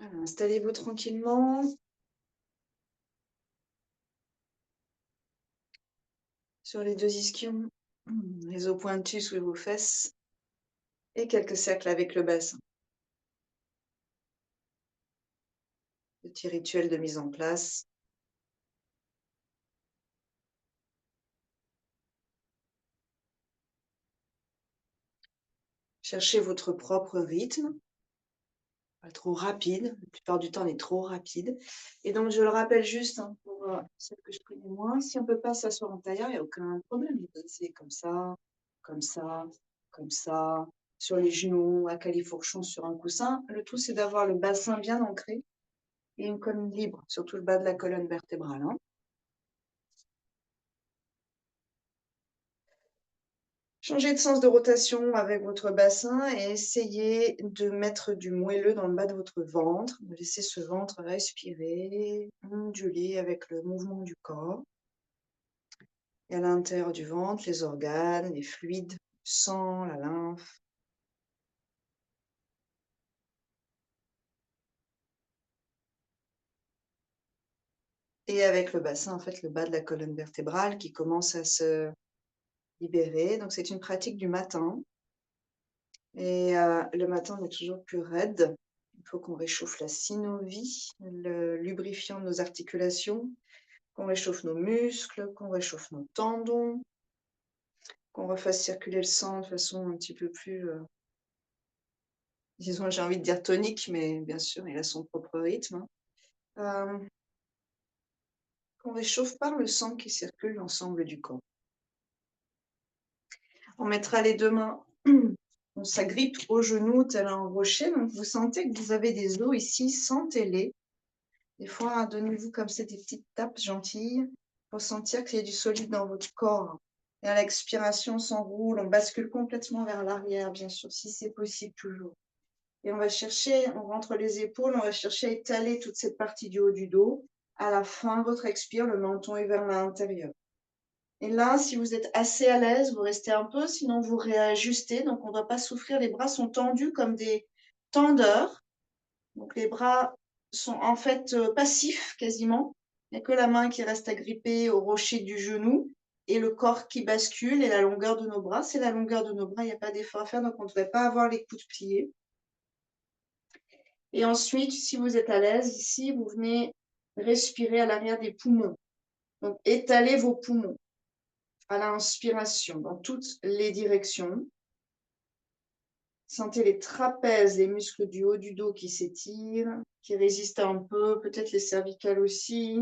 Voilà, installez-vous tranquillement sur les 2 ischions, les os pointus sous vos fesses et quelques cercles avec le bassin. Petit rituel de mise en place. Cherchez votre propre rythme, pas trop rapide. La plupart du temps, on est trop rapide. Et donc, je le rappelle juste pour celles que je connais moins, si on ne peut pas s'asseoir en tailleur, il n'y a aucun problème. C'est comme ça, comme ça, comme ça, sur les genoux, à califourchon sur un coussin. Le tout, c'est d'avoir le bassin bien ancré et une colonne libre, surtout le bas de la colonne vertébrale. Changez de sens de rotation avec votre bassin et essayez de mettre du moelleux dans le bas de votre ventre. Laissez ce ventre respirer, onduler avec le mouvement du corps. Et à l'intérieur du ventre, les organes, les fluides, le sang, la lymphe. Et avec le bassin, en fait, le bas de la colonne vertébrale qui commence à se libérer. Donc, c'est une pratique du matin. Et le matin, on est toujours plus raide. Il faut qu'on réchauffe la synovie, le lubrifiant de nos articulations, qu'on réchauffe nos muscles, qu'on réchauffe nos tendons, qu'on refasse circuler le sang de façon un petit peu plus, disons, j'ai envie de dire tonique, mais bien sûr, il a son propre rythme. Qu'on réchauffe par le sang qui circule l'ensemble du corps. On mettra les 2 mains, on s'agrippe au genou tel un rocher. Donc, vous sentez que vous avez des os ici, sentez-les. Des fois, donnez-vous comme ça des petites tapes gentilles pour sentir qu'il y a du solide dans votre corps. Et à l'expiration, on s'enroule, on bascule complètement vers l'arrière, bien sûr, si c'est possible toujours. Et on va chercher, on rentre les épaules, on va chercher à étaler toute cette partie du haut du dos. À la fin, votre expire, le menton est vers l'intérieur. Et là, si vous êtes assez à l'aise, vous restez un peu, sinon vous réajustez. Donc, on ne doit pas souffrir. Les bras sont tendus comme des tendeurs. Donc, les bras sont en fait passifs quasiment. Il n'y a que la main qui reste agrippée au rocher du genou et le corps qui bascule. Et la longueur de nos bras, c'est la longueur de nos bras. Il n'y a pas d'effort à faire, donc on ne devrait pas avoir les coudes pliés. Et ensuite, si vous êtes à l'aise, ici, vous venez respirer à l'arrière des poumons. Donc, étalez vos poumons à l'inspiration dans toutes les directions. Sentez les trapèzes, les muscles du haut du dos qui s'étirent, qui résistent un peu, peut-être les cervicales aussi,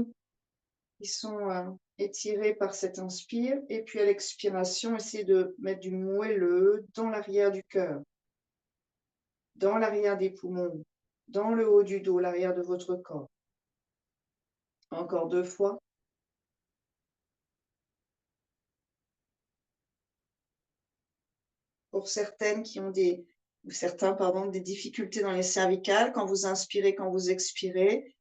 qui sont étirés par cette inspire. Et puis à l'expiration, essayez de mettre du moelleux dans l'arrière du cœur, dans l'arrière des poumons, dans le haut du dos, l'arrière de votre corps. Encore 2 fois. Pour certaines qui ont certains, des difficultés dans les cervicales, quand vous inspirez, quand vous expirez,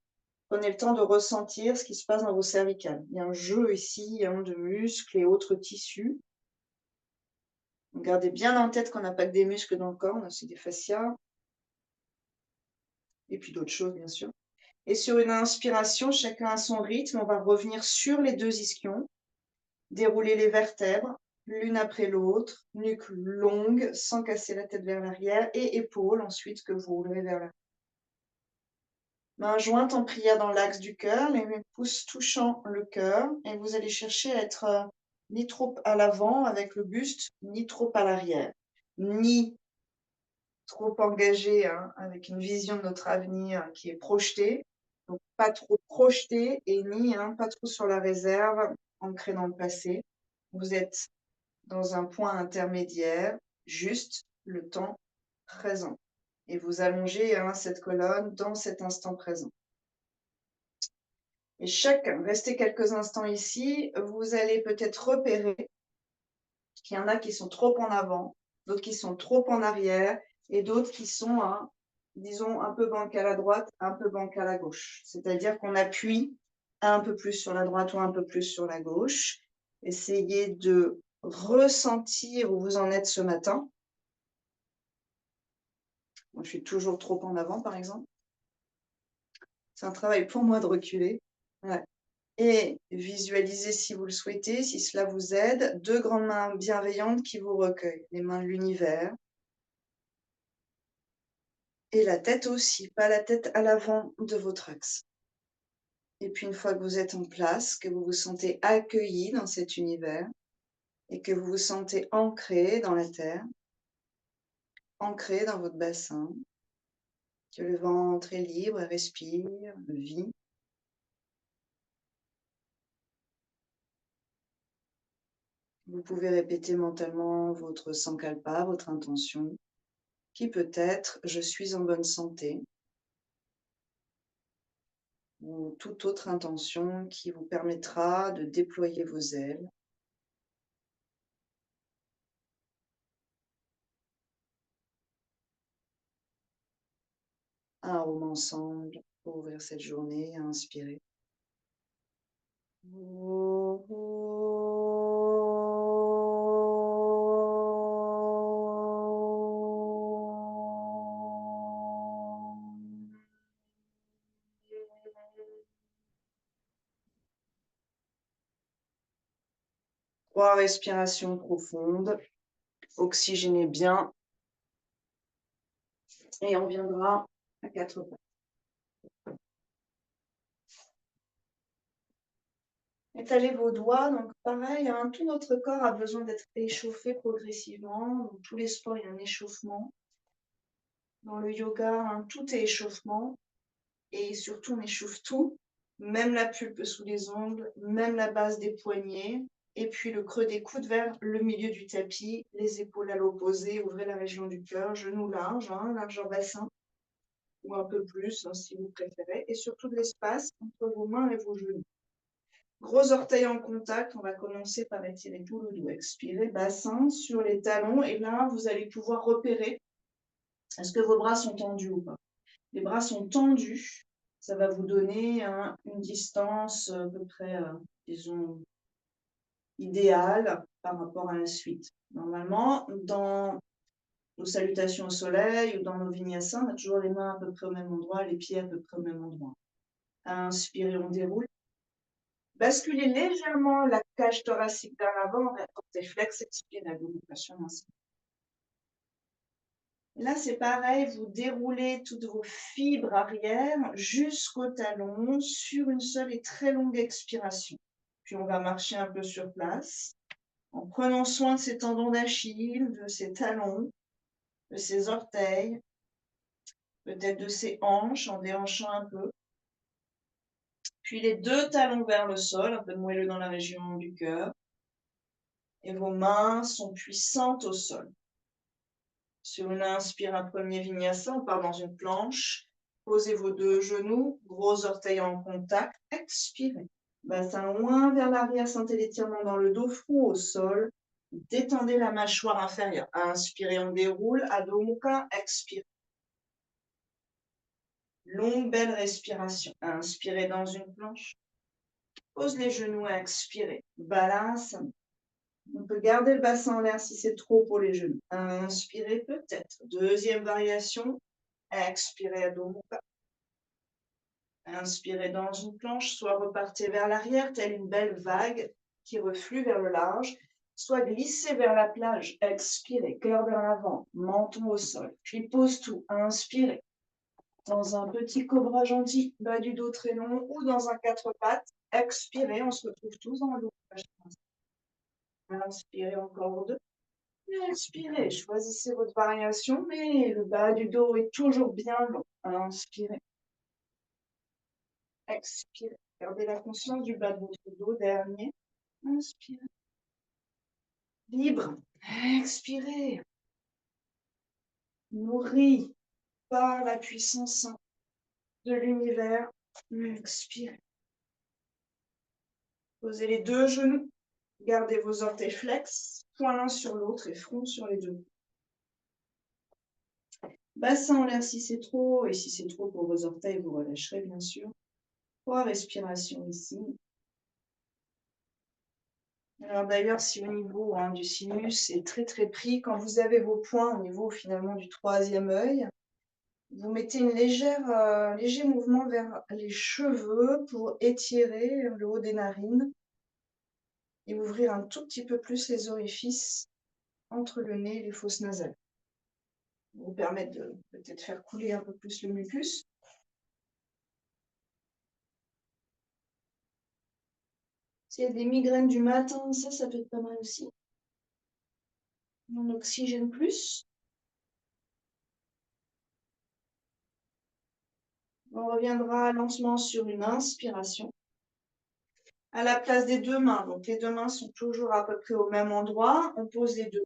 prenez le temps de ressentir ce qui se passe dans vos cervicales. Il y a un jeu ici de muscles et autres tissus. Gardez bien en tête qu'on n'a pas que des muscles dans le corps, on a aussi des fascias. Et puis d'autres choses, bien sûr. Et sur une inspiration, chacun à son rythme, on va revenir sur les 2 ischions, dérouler les vertèbres, l'une après l'autre, nuque longue, sans casser la tête vers l'arrière, et épaules ensuite que vous roulerez vers l'arrière. Main jointe en prière dans l'axe du cœur, les pouces touchant le cœur, et vous allez chercher à être ni trop à l'avant avec le buste, ni trop à l'arrière, ni trop engagé avec une vision de notre avenir qui est projetée, donc pas trop projeté, et ni pas trop sur la réserve, ancré dans le passé. Vous êtes dans un point intermédiaire, juste le temps présent. Et vous allongez cette colonne dans cet instant présent. Et restez quelques instants ici, vous allez peut-être repérer qu'il y en a qui sont trop en avant, d'autres qui sont trop en arrière, et d'autres qui sont, disons, un peu bancales à droite, un peu bancales à gauche. C'est-à-dire qu'on appuie un peu plus sur la droite ou un peu plus sur la gauche. Essayez de ressentir où vous en êtes ce matin. Moi, je suis toujours trop en avant, par exemple. C'est un travail pour moi de reculer. Ouais. Et visualisez, si vous le souhaitez, si cela vous aide, 2 grandes mains bienveillantes qui vous recueillent, les mains de l'univers. Et la tête aussi, pas la tête à l'avant de votre axe. Et puis une fois que vous êtes en place, que vous vous sentez accueilli dans cet univers et que vous vous sentez ancré dans la terre, ancré dans votre bassin, que le ventre est libre et respire, vit. Vous pouvez répéter mentalement votre sankalpa, votre intention, qui peut être je suis en bonne santé, ou toute autre intention qui vous permettra de déployer vos ailes. Un arôme ensemble pour ouvrir cette journée, à inspirer. Trois respirations profondes, oxygénez bien et on viendra à 4 pas. Étalez vos doigts, donc pareil, hein, tout notre corps a besoin d'être échauffé progressivement. Dans tous les sports, il y a un échauffement. Dans le yoga, hein, tout est échauffement et surtout on échauffe tout, même la pulpe sous les ongles, même la base des poignets et puis le creux des coudes vers le milieu du tapis, les épaules à l'opposé, ouvrez la région du cœur, genoux larges, hein, largeur bassin ou un peu plus hein, si vous préférez et surtout de l'espace entre vos mains et vos genoux. Gros orteils en contact, on va commencer par étirer tout le dos. Expirez, bassin sur les talons et là, vous allez pouvoir repérer est-ce que vos bras sont tendus ou pas. Les bras sont tendus, ça va vous donner une distance à peu près, disons, idéale par rapport à la suite. Normalement, dans nos salutations au soleil ou dans nos vinyasas, on a toujours les mains à peu près au même endroit, les pieds à peu près au même endroit. Inspirez, on déroule. Basculez légèrement la cage thoracique vers l'avant, portez flex, expirez, abdomination. Là, c'est pareil, vous déroulez toutes vos fibres arrière jusqu'au talon sur une seule et très longue expiration. Puis on va marcher un peu sur place en prenant soin de ses tendons d'Achille, de ses talons, de ses orteils, peut-être de ses hanches en déhanchant un peu. Puis les 2 talons vers le sol, un peu moelleux dans la région du cœur. Et vos mains sont puissantes au sol. Sur une inspire, un premier vinyasa, on part dans une planche. Posez vos 2 genoux, gros orteils en contact. Expirez. Bassin loin vers l'arrière, sentez l'étirement dans le dos, front au sol. Détendez la mâchoire inférieure. Inspirez, on déroule. Adho Mukha, expirez. Longue, belle respiration. Inspirez dans une planche. Pose les genoux, expirez. Balance. On peut garder le bassin en l'air si c'est trop pour les genoux. Inspirez peut-être. Deuxième variation. Expirez, Adho Mukha. Inspirez dans une planche, soit repartez vers l'arrière, telle une belle vague qui reflue vers le large, soit glissez vers la plage. Expirez, cœur vers l'avant, menton au sol. Puis pose tout. Inspirez. Dans un petit cobra gentil, bas du dos très long, ou dans un 4 pattes. Expirez, on se retrouve tous dans le dos. Inspirez encore 2. Expirez, choisissez votre variation, mais le bas du dos est toujours bien long. Inspirez. Expirez. Gardez la conscience du bas de votre dos, dernier. Inspirez. Libre. Expirez. Nourri par la puissance de l'univers. Expirez. Posez les 2 genoux. Gardez vos orteils flex, point l'un sur l'autre et front sur les 2. Bassin en l'air si c'est trop, et si c'est trop pour vos orteils, vous relâcherez bien sûr. 3 respirations ici. Alors d'ailleurs, si au niveau du sinus est très très pris, quand vous avez vos poings au niveau finalement du 3e œil, Vous mettez une léger mouvement vers les cheveux pour étirer le haut des narines et ouvrir un tout petit peu plus les orifices entre le nez et les fosses nasales. Vous permettre de peut-être faire couler un peu plus le mucus. S'il y a des migraines du matin, ça peut être pas mal aussi. On oxygène plus. On reviendra lentement sur une inspiration. À la place des deux mains, donc les deux mains sont toujours à peu près au même endroit. On pose les deux.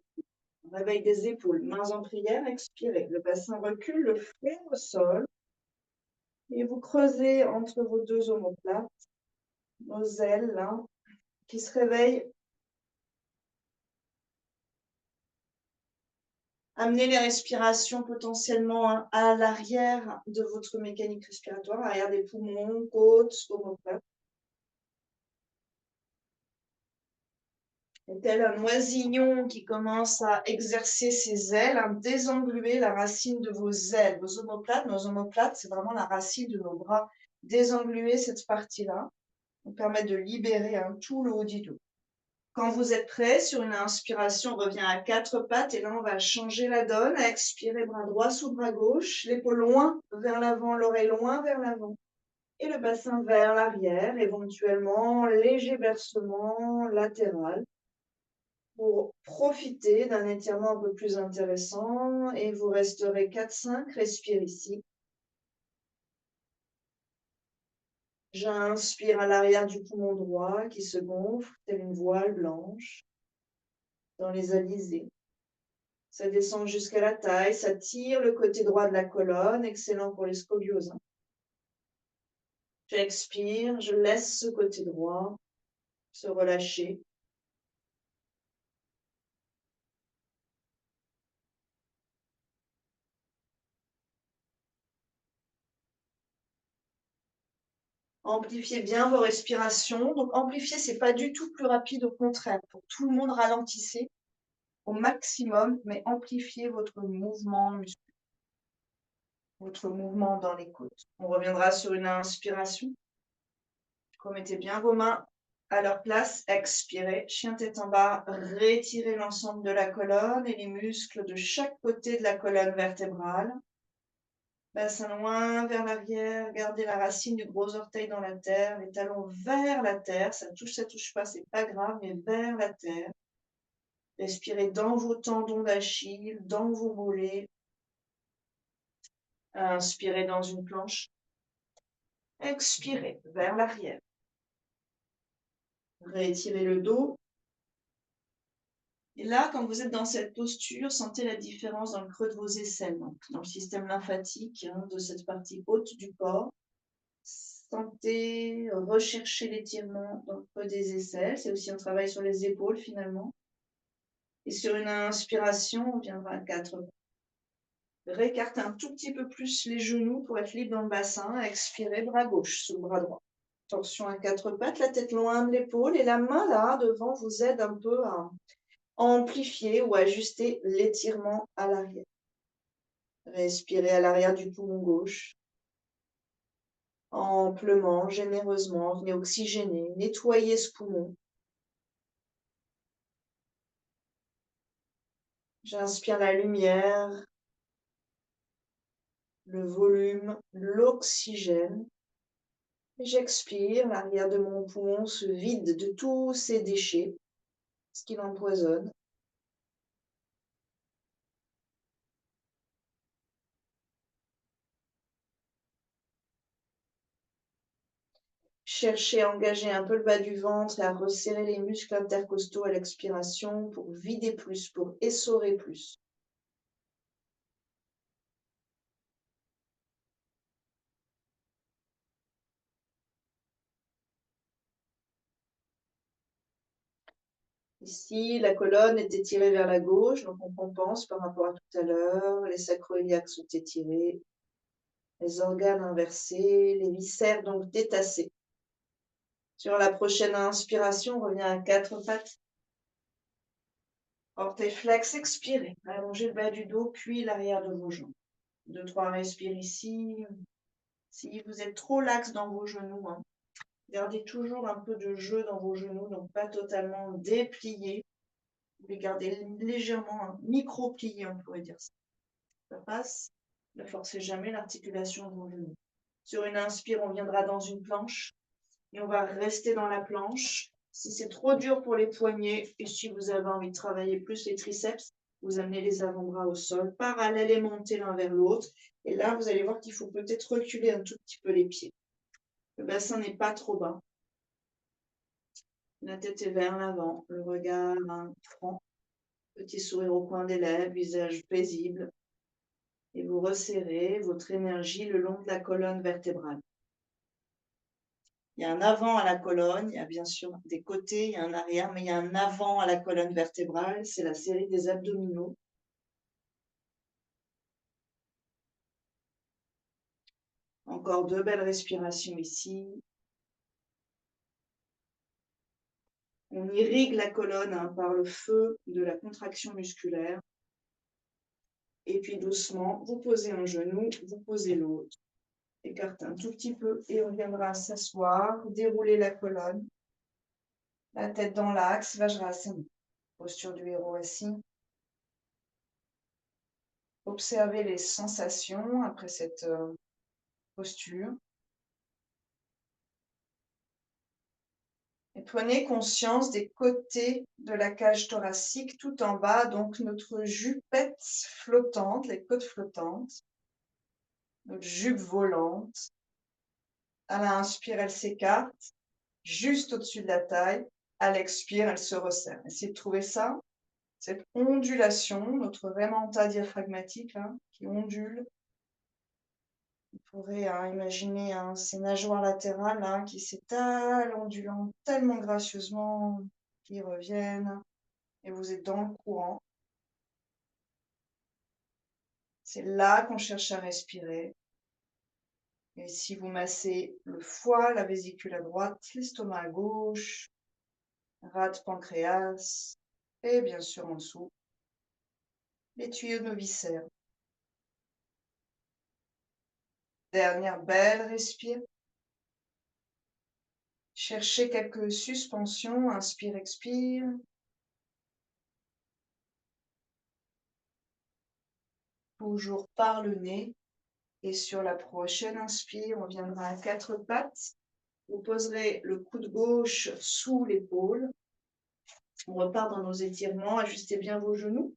On réveille des épaules, mains en prière, expirez. Le bassin recule, le front au sol. Et vous creusez entre vos deux omoplates, nos ailes là, qui se réveillent. Amenez les respirations potentiellement à l'arrière de votre mécanique respiratoire, à l'arrière des poumons, côtes, omoplates. Et tel un oisillon qui commence à exercer ses ailes, à désengluer la racine de vos ailes, vos omoplates. Nos omoplates, c'est vraiment la racine de nos bras. Désengluer cette partie-là nous permet de libérer tout le haut du dos. Quand vous êtes prêt, sur une inspiration, on revient à quatre pattes et là, on va changer la donne. Expirez, bras droit sous bras gauche, l'épaule loin vers l'avant, l'oreille loin vers l'avant et le bassin vers l'arrière, éventuellement léger versement latéral pour profiter d'un étirement un peu plus intéressant et vous resterez 4-5, respire ici. J'inspire à l'arrière du poumon droit qui se gonfle telle une voile blanche dans les alizés. Ça descend jusqu'à la taille, ça tire le côté droit de la colonne, excellent pour les scolioses. J'expire, je laisse ce côté droit se relâcher. Amplifiez bien vos respirations. Donc amplifier, c'est pas du tout plus rapide, au contraire. Pour tout le monde, ralentissez au maximum, mais amplifiez votre mouvement musculaire, votre mouvement dans les côtes. On reviendra sur une inspiration. Remettez bien vos mains à leur place. Expirez, chien tête en bas. Retirez l'ensemble de la colonne et les muscles de chaque côté de la colonne vertébrale. Bassin loin vers l'arrière. Gardez la racine du gros orteil dans la terre. Les talons vers la terre. Ça touche pas, c'est pas grave, mais vers la terre. Respirez dans vos tendons d'Achille, dans vos mollets. Inspirez dans une planche. Expirez vers l'arrière. Réétirez le dos. Et là, quand vous êtes dans cette posture, sentez la différence dans le creux de vos aisselles, donc dans le système lymphatique de cette partie haute du corps. Sentez, recherchez l'étirement dans le creux des aisselles. C'est aussi un travail sur les épaules finalement. Et sur une inspiration, on viendra à 4 pas. Réécartez un tout petit peu plus les genoux pour être libre dans le bassin. Expirez, bras gauche sous le bras droit. Torsion à 4 pattes, la tête loin de l'épaule et la main là devant vous aide un peu à amplifier ou ajuster l'étirement à l'arrière. Respirez à l'arrière du poumon gauche. Amplement, généreusement, venez oxygéner, nettoyer ce poumon. J'inspire la lumière, le volume, l'oxygène. Et j'expire, l'arrière de mon poumon se vide de tous ces déchets, ce qui l'empoisonne. Cherchez à engager un peu le bas du ventre et à resserrer les muscles intercostaux à l'expiration pour vider plus, pour essorer plus. Ici, la colonne est étirée vers la gauche, donc on compense par rapport à tout à l'heure. Les sacro-iliaques sont étirés, les organes inversés, les viscères donc détassés. Sur la prochaine inspiration, on revient à 4 pattes. Orteil flex, expirez. Allongez le bas du dos, puis l'arrière de vos jambes. 2-3 respires ici. Si vous êtes trop lax dans vos genoux, hein, gardez toujours un peu de jeu dans vos genoux, donc pas totalement dépliés. Vous les gardez légèrement micro-pliés, on pourrait dire ça. Ça passe. Ne forcez jamais l'articulation de vos genoux. Sur une inspire, on viendra dans une planche et on va rester dans la planche. Si c'est trop dur pour les poignets et si vous avez envie de travailler plus les triceps, vous amenez les avant-bras au sol, parallèles et montés l'un vers l'autre. Et là, vous allez voir qu'il faut peut-être reculer un tout petit peu les pieds. Le bassin n'est pas trop bas. La tête est vers l'avant, le regard franc, petit sourire au coin des lèvres, visage paisible. Et vous resserrez votre énergie le long de la colonne vertébrale. Il y a un avant à la colonne, il y a bien sûr des côtés, il y a un arrière, mais il y a un avant à la colonne vertébrale, c'est la série des abdominaux. Encore 2 belles respirations ici. On irrigue la colonne par le feu de la contraction musculaire. Et puis doucement, vous posez un genou, vous posez l'autre. Écartez un tout petit peu et on viendra s'asseoir, dérouler la colonne. La tête dans l'axe, Vajrasana. Posture du héros assis. Observez les sensations après cette posture. Et prenez conscience des côtés de la cage thoracique tout en bas, donc notre jupette flottante, les côtes flottantes, notre jupe volante. À l'inspire, elle s'écarte juste au-dessus de la taille. À l'expire, elle se resserre. Essayez de trouver ça, cette ondulation, notre raimentat diaphragmatique là, qui ondule. Vous pourrez imaginer ces nageoires latérales là, qui s'étalent, ondulant tellement gracieusement, qui reviennent, et vous êtes dans le courant. C'est là qu'on cherche à respirer. Et si vous massez le foie, la vésicule à droite, l'estomac à gauche, rate, pancréas, et bien sûr en dessous, les tuyaux de nos viscères. Dernière belle respire. Cherchez quelques suspensions, inspire, expire. Toujours par le nez. Et sur la prochaine inspire, on viendra à 4 pattes. Vous poserez le coude gauche sous l'épaule. On repart dans nos étirements. Ajustez bien vos genoux.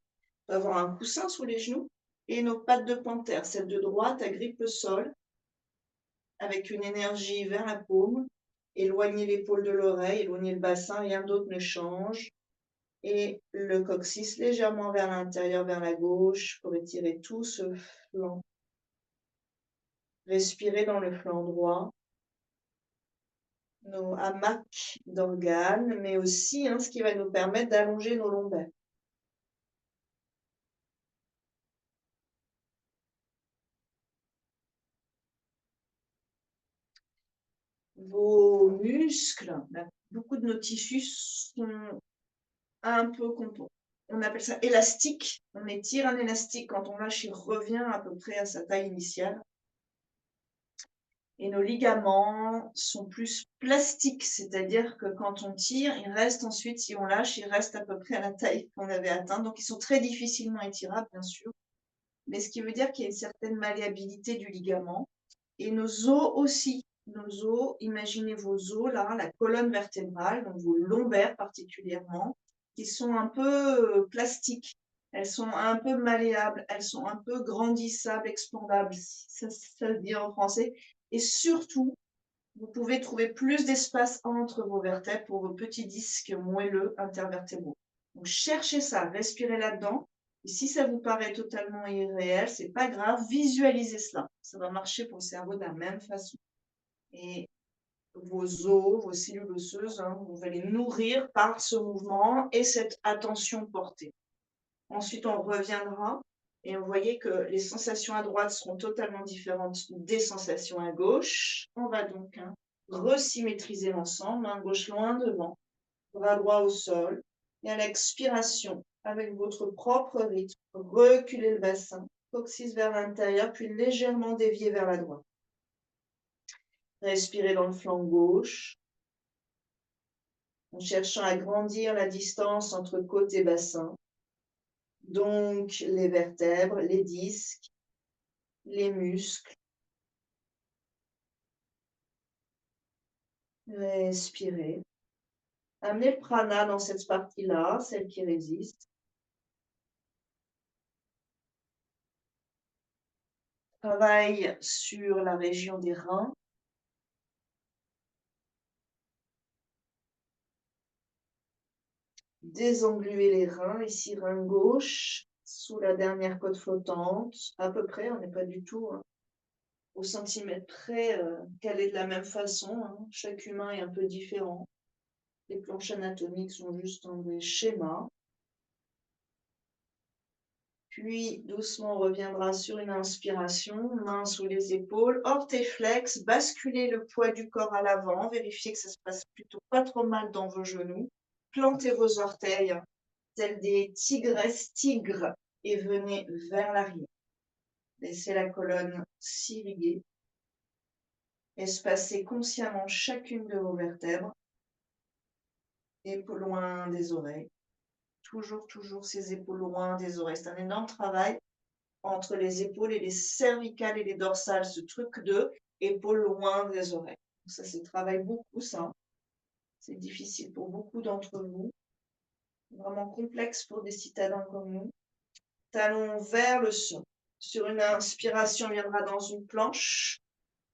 On va avoir un coussin sous les genoux. Et nos pattes de panthère. Celle de droite agrippe le sol avec une énergie vers la paume. Éloignez l'épaule de l'oreille, éloignez le bassin, rien d'autre ne change. Et le coccyx légèrement vers l'intérieur, vers la gauche, pour étirer tout ce flanc. Respirez dans le flanc droit. Nos hamacs d'organes, mais aussi ce qui va nous permettre d'allonger nos lombaires. Vos muscles, beaucoup de nos tissus sont un peu, on appelle ça élastique. On étire un élastique, quand on lâche, il revient à peu près à sa taille initiale. Et nos ligaments sont plus plastiques, c'est-à-dire que quand on tire, ils restent ensuite, si on lâche, ils restent à peu près à la taille qu'on avait atteinte. Donc, ils sont très difficilement étirables, bien sûr. Mais ce qui veut dire qu'il y a une certaine malléabilité du ligament. Et nos os aussi. Nos os, imaginez vos os là, la colonne vertébrale, donc vos lombaires particulièrement, qui sont un peu plastiques. Elles sont un peu malléables, elles sont un peu grandissables, expandables, si ça se dit en français. Et surtout, vous pouvez trouver plus d'espace entre vos vertèbres pour vos petits disques moelleux intervertébraux. Donc cherchez ça, respirez là-dedans. Et si ça vous paraît totalement irréel, c'est pas grave, visualisez cela. Ça va marcher pour le cerveau de la même façon. Et vos os, vos cellules osseuses, vous allez nourrir par ce mouvement et cette attention portée. Ensuite, on reviendra et vous voyez que les sensations à droite seront totalement différentes des sensations à gauche. On va donc resymétriser l'ensemble, main gauche loin devant, bras droit au sol. Et à l'expiration, avec votre propre rythme, reculez le bassin, coccyx vers l'intérieur, puis légèrement dévier vers la droite. Respirez dans le flanc gauche, en cherchant à grandir la distance entre côte et bassin. Donc, les vertèbres, les disques, les muscles. Respirez. Amenez le prana dans cette partie-là, celle qui résiste. Travaille sur la région des reins. Désengluez les reins, ici rein gauche, sous la dernière côte flottante, à peu près, on n'est pas du tout au centimètre près, calé de la même façon. Chaque humain est un peu différent. Les planches anatomiques sont juste dans des schémas. Puis, doucement, on reviendra sur une inspiration, main sous les épaules, orthèflex, basculez le poids du corps à l'avant, vérifiez que ça se passe plutôt pas trop mal dans vos genoux. Plantez vos orteils, tels des tigres, et venez vers l'arrière. Laissez la colonne s'irriguer. Espacez consciemment chacune de vos vertèbres, épaules loin des oreilles. Toujours ces épaules loin des oreilles. C'est un énorme travail entre les épaules et les cervicales et les dorsales, ce truc de épaules loin des oreilles. Ça travaille beaucoup, ça. C'est difficile pour beaucoup d'entre vous. Vraiment complexe pour des citadins comme nous. Talons vers le sol. Sur une inspiration, on viendra dans une planche,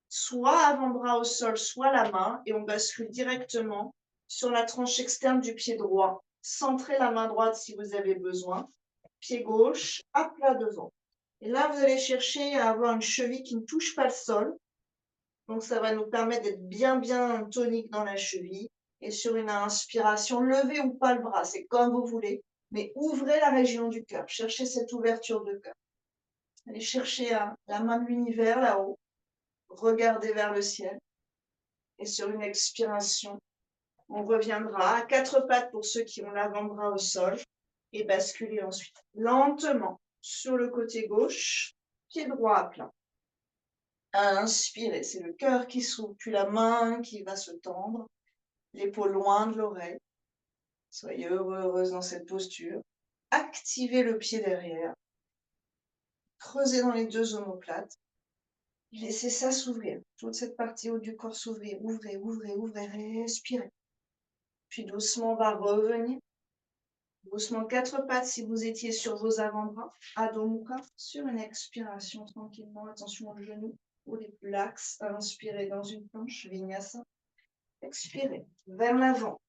soit avant-bras au sol, soit la main, et on bascule directement sur la tranche externe du pied droit. Centrez la main droite si vous avez besoin. Pied gauche, à plat devant. Et là, vous allez chercher à avoir une cheville qui ne touche pas le sol. Donc, ça va nous permettre d'être bien tonique dans la cheville. Et sur une inspiration, levez ou pas le bras, c'est comme vous voulez. Mais ouvrez la région du cœur. Cherchez cette ouverture de cœur. Allez chercher la main de l'univers là-haut. Regardez vers le ciel. Et sur une expiration, on reviendra à quatre pattes pour ceux qui ont l'avant-bras au sol. Et basculer ensuite lentement sur le côté gauche, pied droit à plat. Inspirez, c'est le cœur qui s'ouvre, puis la main qui va se tendre, l'épaule loin de l'oreille. Soyez heureuse dans cette posture. Activez le pied derrière. Creusez dans les deux omoplates. Laissez ça s'ouvrir. Toute cette partie haute du corps s'ouvrir. Ouvrez, respirez. Puis doucement, on va revenir. Doucement, quatre pattes si vous étiez sur vos avant-bras. Adho Mukha, sur une expiration tranquillement. Attention aux genoux ou les plus laxes. Inspirez dans une planche, Vinyasa. Expirez vers l'avant.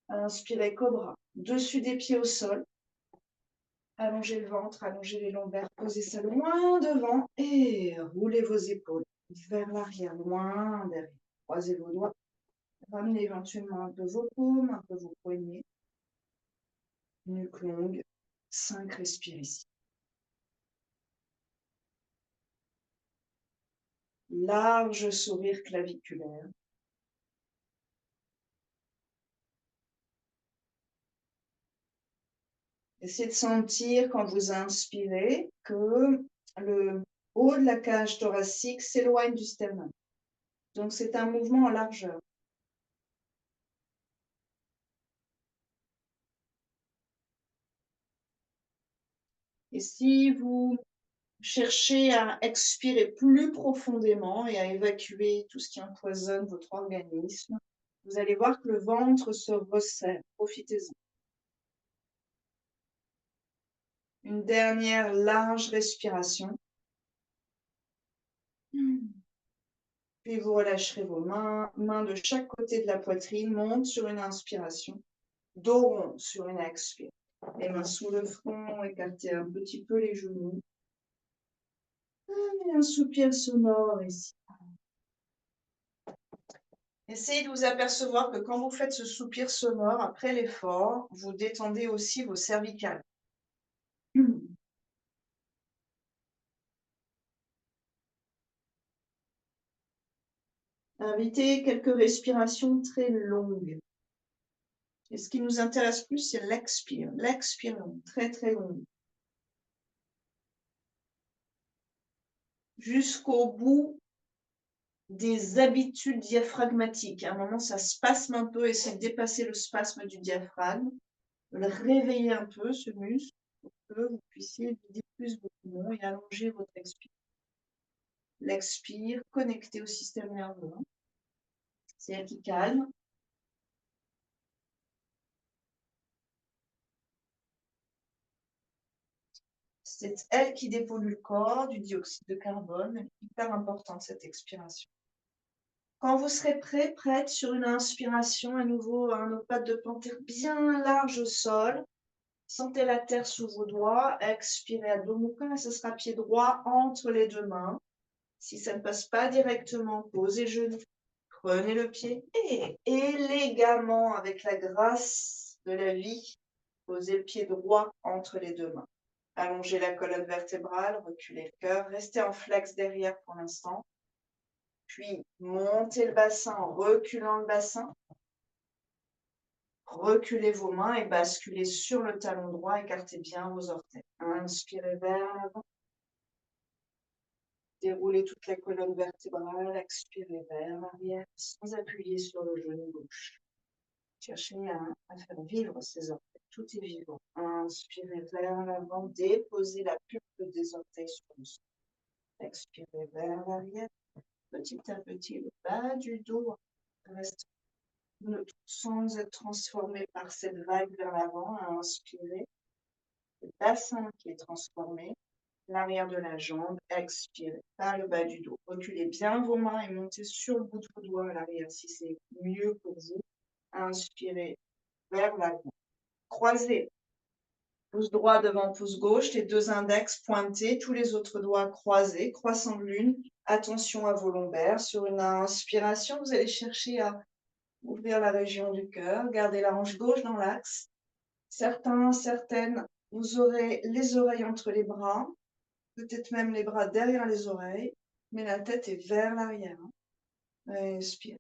Inspirez cobra. Dessus des pieds au sol. Allongez le ventre, allongez les lombaires. Posez ça loin devant et roulez vos épaules vers l'arrière, loin derrière. Croisez vos doigts. Ramenez éventuellement un peu vos paumes, un peu vos poignets. Nuque longue. 5 respires ici. Large sourire claviculaire. Essayez de sentir quand vous inspirez que le haut de la cage thoracique s'éloigne du sternum. Donc c'est un mouvement en largeur. Et si vous cherchez à expirer plus profondément et à évacuer tout ce qui empoisonne votre organisme, vous allez voir que le ventre se resserre. Profitez-en. Une dernière large respiration. Puis vous relâcherez vos mains, mains de chaque côté de la poitrine, monte sur une inspiration, dos rond sur une expire. Les mains sous le front, écartez un petit peu les genoux. Et un soupir sonore ici. Essayez de vous apercevoir que quand vous faites ce soupir sonore, après l'effort, vous détendez aussi vos cervicales. Invitez quelques respirations très longues. Et ce qui nous intéresse plus, c'est l'expire. L'expire longue, très longue. jusqu'au bout des habitudes diaphragmatiques. À un moment, ça spasme un peu, essayez de dépasser le spasme du diaphragme, de le réveiller un peu, ce muscle, pour que vous puissiez vider plus vos poumons et allonger votre expire. L'expire, connecté au système nerveux. C'est elle qui calme. C'est elle qui dépollue le corps du dioxyde de carbone. Elle est hyper importante, cette expiration. Quand vous serez prêt, prête, sur une inspiration, à nouveau un opat de panthère bien large au sol. Sentez la terre sous vos doigts. Expirez à dos mouka, ce sera pied droit entre les deux mains. Si ça ne passe pas directement, posez genou. Prenez le pied et élégamment, avec la grâce de la vie, posez le pied droit entre les deux mains. Allongez la colonne vertébrale, reculez le cœur, restez en flex derrière pour l'instant. Puis montez le bassin en reculant le bassin. Reculez vos mains et basculez sur le talon droit, écartez bien vos orteils. Inspirez vers l'avant. Déroulez toute la colonne vertébrale, expirez vers l'arrière sans appuyer sur le genou gauche. Cherchez à faire vivre ces orteils. Tout est vivant. Inspirez vers l'avant, déposez la pulpe des orteils sur le sol. Expirez vers l'arrière. Petit à petit, le bas du dos reste neutre sans être transformé par cette vague vers l'avant. Inspirez. Le bassin qui est transformé. L'arrière de la jambe, expirez par le bas du dos. Reculez bien vos mains et montez sur le bout de vos doigts à l'arrière si c'est mieux pour vous. Inspirez vers l'avant. Croisez. Pouce droit devant pouce gauche, les deux index pointés, tous les autres doigts croisés, croissant de lune. Attention à vos lombaires. Sur une inspiration, vous allez chercher à ouvrir la région du cœur. Gardez la hanche gauche dans l'axe. Certains, certaines, vous aurez les oreilles entre les bras. Peut-être même les bras derrière les oreilles, mais la tête est vers l'arrière. Inspire.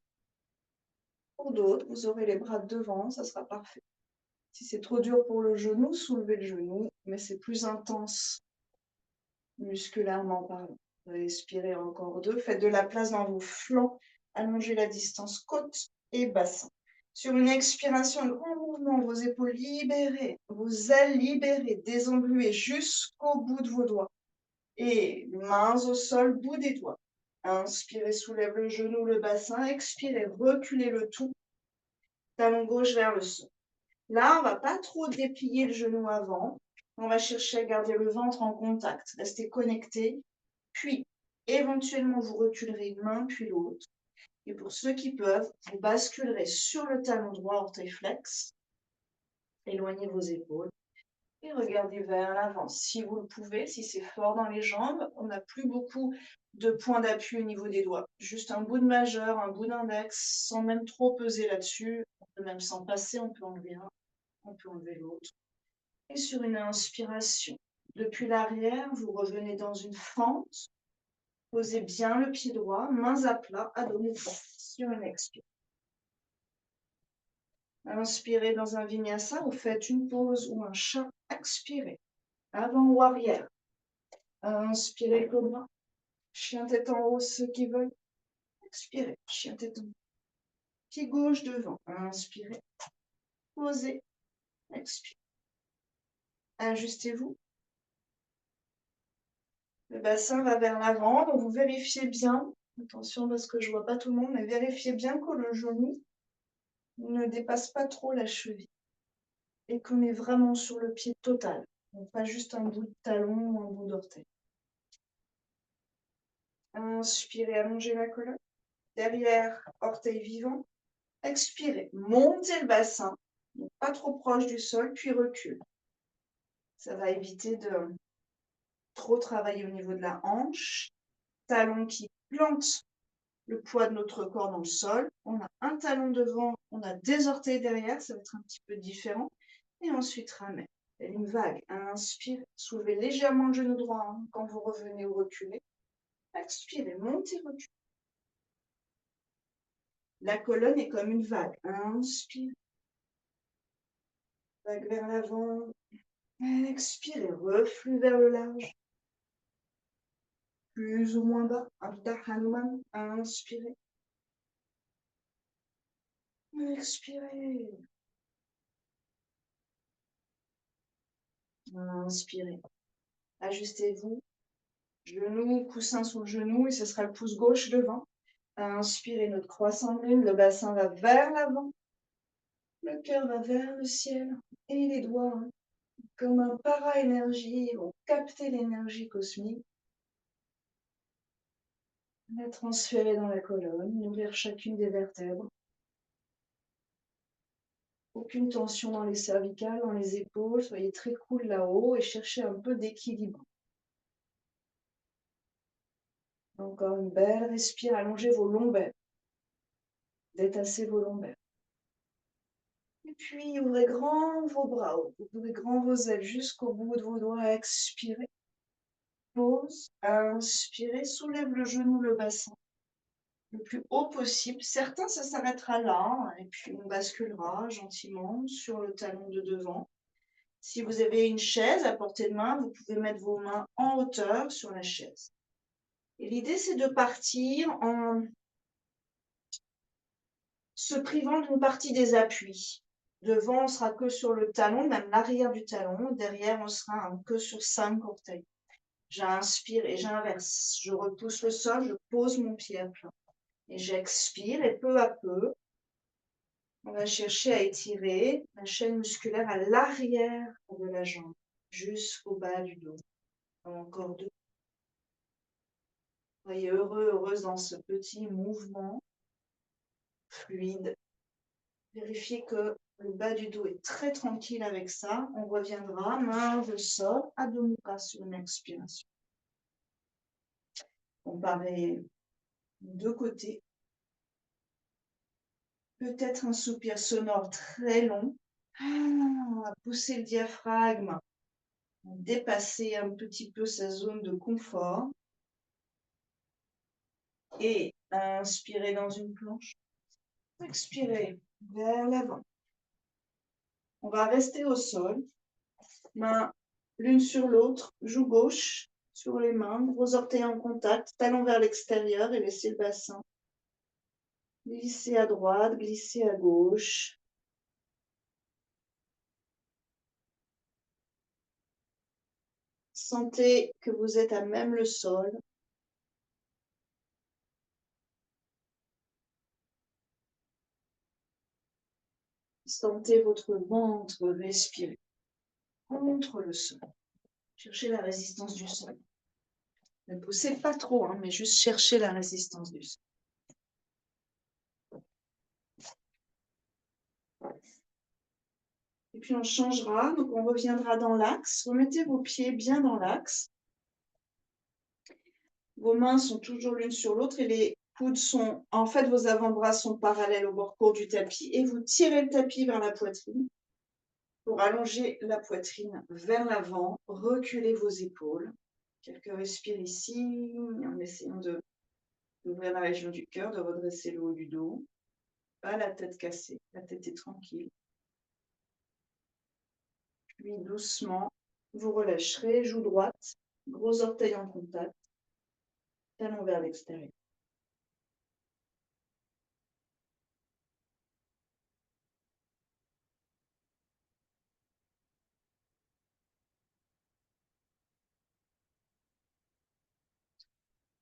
Pour d'autres, vous aurez les bras devant, ça sera parfait. Si c'est trop dur pour le genou, soulevez le genou, mais c'est plus intense musculairement parlant. Respirez encore deux. Faites de la place dans vos flancs. Allongez la distance côte et bassin. Sur une expiration, un grand mouvement, vos épaules libérées, vos ailes libérées, désengluées jusqu'au bout de vos doigts. Et mains au sol, bout des doigts. Inspirez, soulève le genou, le bassin. Expirez, reculez le tout. Talon gauche vers le sol. Là, on ne va pas trop déplier le genou avant. On va chercher à garder le ventre en contact. Restez connecté. Puis, éventuellement, vous reculerez une main, puis l'autre. Et pour ceux qui peuvent, vous basculerez sur le talon droit, orteil flex. Éloignez vos épaules. Et regardez vers l'avant si vous le pouvez, si c'est fort dans les jambes. On n'a plus beaucoup de points d'appui au niveau des doigts. Juste un bout de majeur, un bout d'index, sans même trop peser là-dessus. On peut même s'en passer, on peut enlever un, on peut enlever l'autre. Et sur une inspiration, depuis l'arrière, vous revenez dans une fente. Posez bien le pied droit, mains à plat, à dos mouillé. Sur une expire. Inspirez dans un vinyasa, vous faites une pause ou un chat. Expirez. Avant ou arrière. Inspirez cobra. Chien tête en haut, ceux qui veulent. Expirez. Chien tête en haut. Pied gauche devant. Inspirez. Posez. Expirez. Ajustez-vous. Le bassin va vers l'avant, donc vous vérifiez bien. Attention parce que je ne vois pas tout le monde, mais vérifiez bien que le genou ne dépasse pas trop la cheville. Et qu'on est vraiment sur le pied total. Donc pas juste un bout de talon ou un bout d'orteil. Inspirez, allongez la colonne. Derrière, orteil vivant. Expirez, montez le bassin, donc pas trop proche du sol, puis recule. Ça va éviter de trop travailler au niveau de la hanche. Talon qui plante le poids de notre corps dans le sol. On a un talon devant, on a des orteils derrière, ça va être un petit peu différent. Et ensuite, ramène. Une vague. Inspire, soulevez légèrement le genou droit quand vous revenez ou reculez. Expirez, montez, reculez. La colonne est comme une vague. Inspire. Vague vers l'avant. Expirez, reflux vers le large. plus ou moins bas. Ardha Hanuman, inspirez. Expirez. Inspirez. Ajustez-vous. Genou, coussin sur le genou et ce sera le pouce gauche devant. Inspirez notre croissant de lune, le bassin va vers l'avant. Le cœur va vers le ciel et les doigts, comme un para-énergie, vont capter l'énergie cosmique, la transférer dans la colonne, nourrir chacune des vertèbres. Aucune tension dans les cervicales, dans les épaules, soyez très cool là-haut et cherchez un peu d'équilibre. Encore une belle respire, allongez vos lombaires, détassez vos lombaires. Et puis ouvrez grand vos bras, ouvrez grand vos ailes jusqu'au bout de vos doigts, expirez. Pause, inspirez, soulève le genou, le bassin, le plus haut possible. Certains, ça s'arrêtera là, et puis on basculera gentiment sur le talon de devant. Si vous avez une chaise à portée de main, vous pouvez mettre vos mains en hauteur sur la chaise. Et l'idée, c'est de partir en se privant d'une partie des appuis. Devant, on sera que sur le talon, même l'arrière du talon. Derrière, on sera que sur 5 orteils. J'inspire et j'inverse. Je repousse le sol, je pose mon pied à plat. Et j'expire et peu à peu, on va chercher à étirer la chaîne musculaire à l'arrière de la jambe, jusqu'au bas du dos. Encore deux. Soyez heureux, heureuse dans ce petit mouvement fluide. Vérifiez que le bas du dos est très tranquille avec ça. On reviendra, main au sol, Adho Mukha sur une expiration. Comparez deux côtés. Peut-être un soupir sonore très long. Pousser le diaphragme, dépasser un petit peu sa zone de confort. Et inspirez dans une planche. Expirez vers l'avant. On va rester au sol. Mains l'une sur l'autre, joue gauche sur les mains, gros orteils en contact, talons vers l'extérieur et laissez le bassin. Glissez à droite, glissez à gauche. Sentez que vous êtes à même le sol. Sentez votre ventre respirer contre le sol. Cherchez la résistance du sol. Ne poussez pas trop, mais juste cherchez la résistance du sol. Et puis on changera, donc on reviendra dans l'axe. Remettez vos pieds bien dans l'axe. Vos mains sont toujours l'une sur l'autre et les coudes sont, en fait, vos avant-bras sont parallèles au bord court du tapis et vous tirez le tapis vers la poitrine pour allonger la poitrine vers l'avant, reculer vos épaules. Quelques respires ici, en essayant d'ouvrir la région du cœur, de redresser le haut du dos. Pas la tête cassée, la tête est tranquille. Puis doucement, vous relâcherez, joue droite, gros orteil en contact, talon vers l'extérieur.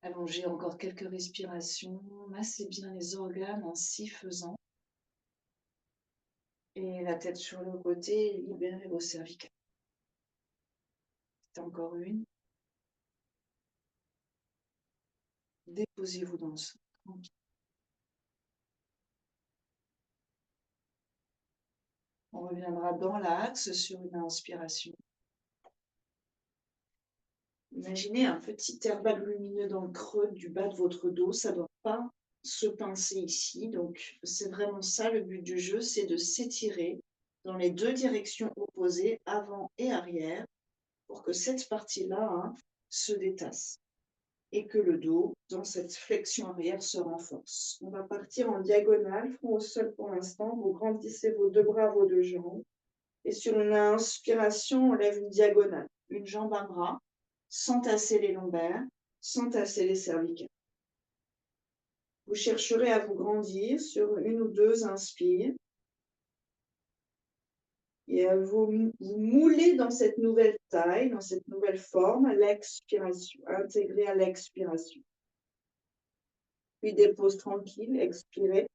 Allongez encore quelques respirations, massez bien les organes en s'y faisant. Et la tête sur le côté, libérez vos cervicales. Encore une. Déposez-vous dans le sol. On reviendra dans l'axe sur une inspiration. Imaginez un petit airbag lumineux dans le creux du bas de votre dos. Ça ne doit pas se pincer ici. Donc, c'est vraiment ça le but du jeu, c'est de s'étirer dans les deux directions opposées, avant et arrière, pour que cette partie-là se détasse et que le dos, dans cette flexion arrière, se renforce. On va partir en diagonale, front au sol pour l'instant. Vous grandissez vos deux bras, vos deux jambes. Et sur une inspiration, on lève une diagonale. Une jambe, un bras, sans tasser les lombaires. sans tasser les cervicales. Vous chercherez à vous grandir sur une ou deux inspires et à vous mouler dans cette nouvelle taille, dans cette nouvelle forme, à l'expiration, intégrée à l'expiration. Puis des pauses tranquilles, expirez.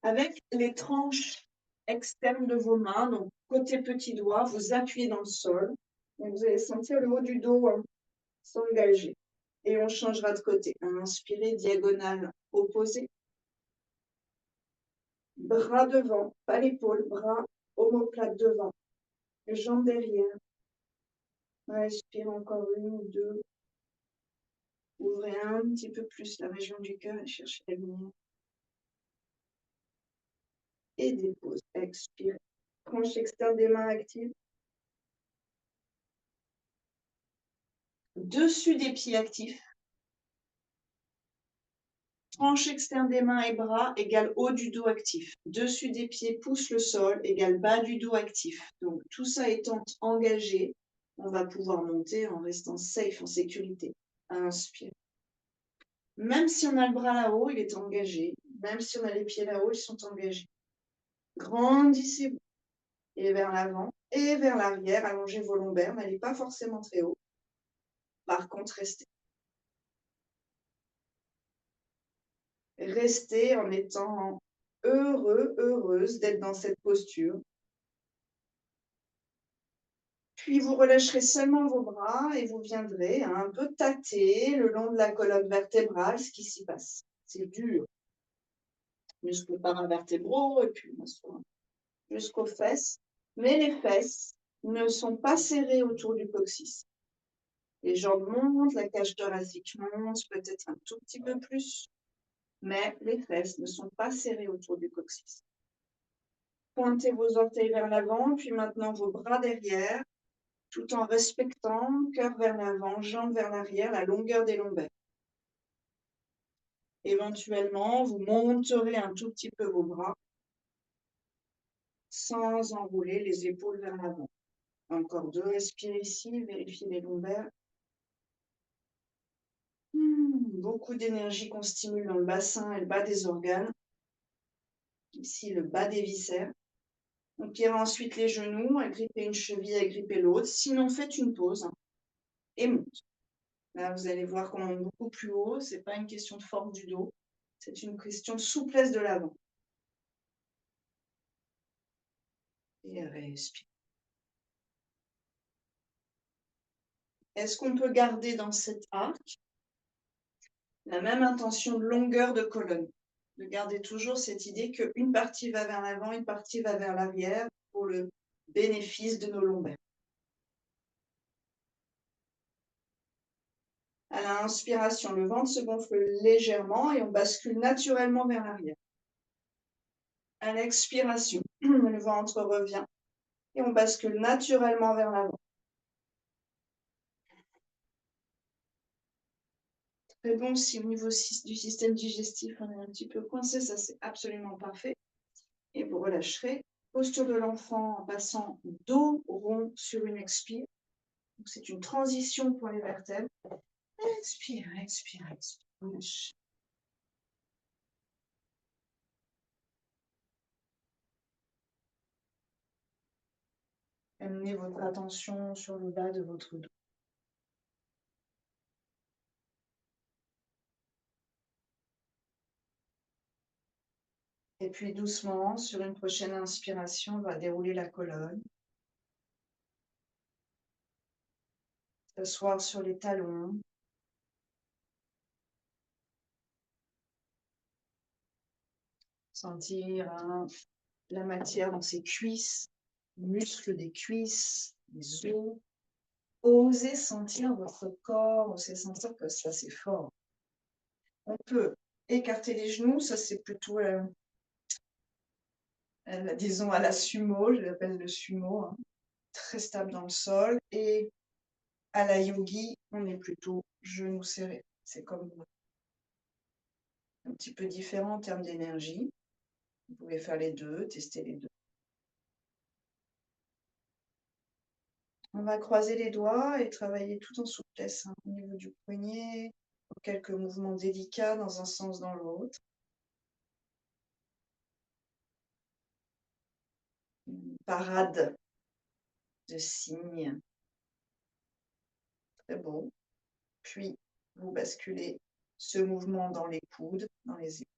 Avec les tranches externes de vos mains, donc côté petit doigt, vous appuyez dans le sol. Donc vous allez sentir le haut du dos s'engager. Et on changera de côté. Inspirez, diagonale opposée. Bras devant, pas l'épaule, bras omoplate devant. Jambes derrière. Respire encore une ou deux. Ouvrez un petit peu plus la région du cœur et cherchez la lumière. Et dépose. Expire. Tranche externe des mains actives. Dessus des pieds actifs. Tranche externe des mains et bras égale haut du dos actif. Dessus des pieds pousse le sol égale bas du dos actif. Donc tout ça étant engagé, on va pouvoir monter en restant safe, en sécurité. Inspire. Même si on a le bras là-haut, il est engagé. Même si on a les pieds là-haut, ils sont engagés. Grandissez-vous. Et vers l'avant et vers l'arrière. Allongez vos lombaires. N'allez pas forcément très haut. Par contre, restez. Restez en étant heureux, heureuse d'être dans cette posture. Puis vous relâcherez seulement vos bras et vous viendrez un peu tâter le long de la colonne vertébrale ce qui s'y passe. C'est dur. Muscles paravertébraux et puis jusqu'aux fesses. Mais les fesses ne sont pas serrées autour du coccyx. Les jambes montent, la cage thoracique monte, peut-être un tout petit peu plus. Mais les fesses ne sont pas serrées autour du coccyx. Pointez vos orteils vers l'avant, puis maintenant vos bras derrière, tout en respectant cœur vers l'avant, jambes vers l'arrière, la longueur des lombaires. Éventuellement, vous monterez un tout petit peu vos bras sans enrouler les épaules vers l'avant. Encore deux, respirez ici, vérifiez les lombaires. Beaucoup d'énergie qu'on stimule dans le bassin et le bas des organes. Ici, le bas des viscères. On pliera ensuite les genoux, agrippez une cheville, agrippez l'autre. Sinon, faites une pause et monte. Là, vous allez voir qu'on monte beaucoup plus haut. Ce n'est pas une question de forme du dos. C'est une question de souplesse de l'avant. Et respire. Est-ce qu'on peut garder dans cet arc la même intention de longueur de colonne? De garder toujours cette idée qu'une partie va vers l'avant, une partie va vers l'arrière pour le bénéfice de nos lombaires. À l'inspiration, le ventre se gonfle légèrement et on bascule naturellement vers l'arrière. À l'expiration, le ventre revient et on bascule naturellement vers l'avant. Très bon, si au niveau du système digestif, on est un petit peu coincé, ça c'est absolument parfait. Et vous relâcherez. Posture de l'enfant en passant dos rond sur une expire. C'est une transition pour les vertèbres. Expire, expire, expire. Relâche. Amenez votre attention sur le bas de votre dos. Et puis doucement, sur une prochaine inspiration, on va dérouler la colonne. S'asseoir sur les talons. Sentir la matière dans ses cuisses, les muscles des cuisses, les os. Osez sentir votre corps, osez sentir que ça c'est fort. On peut écarter les genoux, ça c'est plutôt, disons, à la sumo, je l'appelle le sumo, hein, très stable dans le sol. Et à la yogi, on est plutôt genoux serrés. C'est comme un petit peu différent en termes d'énergie. Vous pouvez faire les deux, tester les deux. On va croiser les doigts et travailler tout en souplesse, au niveau du poignet, quelques mouvements délicats dans un sens, dans l'autre. Une parade de signes. Très beau. Puis, vous basculez ce mouvement dans les coudes, dans les épaules.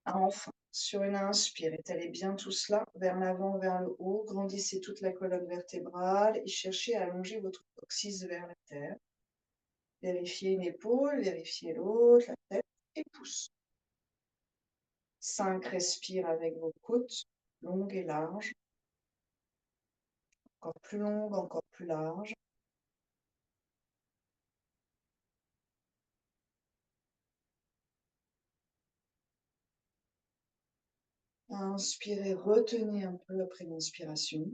Enfin, sur une inspire, étalez bien tout cela vers l'avant, vers le haut. Grandissez toute la colonne vertébrale et cherchez à allonger votre coccyx vers la terre. Vérifiez une épaule, vérifiez l'autre, la tête et pousse. 5, respire avec vos côtes longues et larges. Encore plus longues, encore plus larges. Inspirez, retenez un peu après l'inspiration.